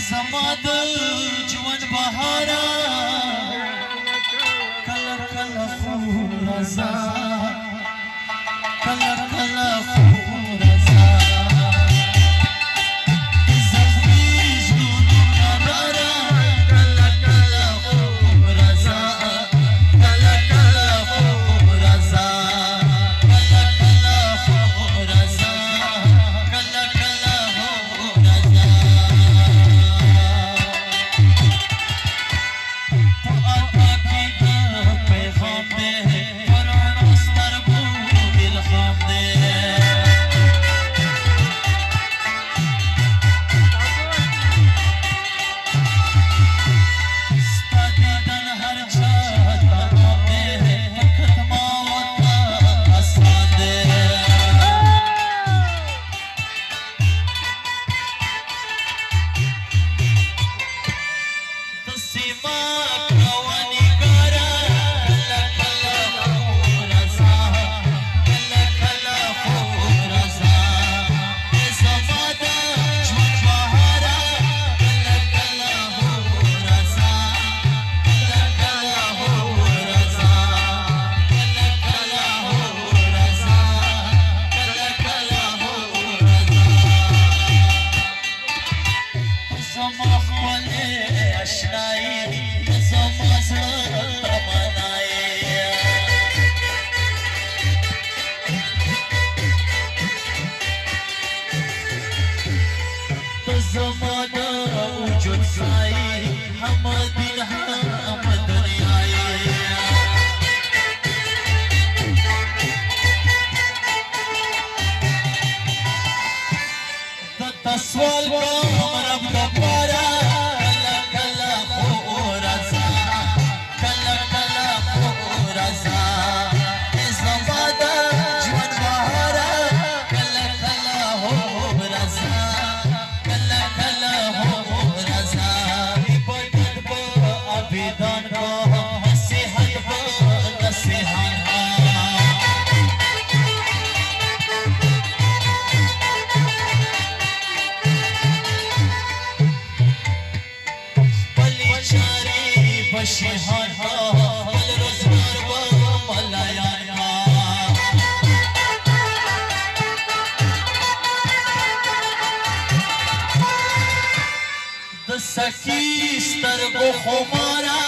زما د ژوند بهاره کله کله خو راځه کله کله خو راځه زخمي زړونه راره کله کله خو راځه کله کله خو راځه کله کله خو راځه کله کله خو راځه سوال کوم رب د پاره کله کله خو راځه کله کله خو راځه زما د ژوند بهاره کله کله خو راځه کله کله خو راځه عبادت به عبادان کو نصیحت به نصیحت شیحان کا بل روزگار و ملایان کا د سکی سترګو خمارا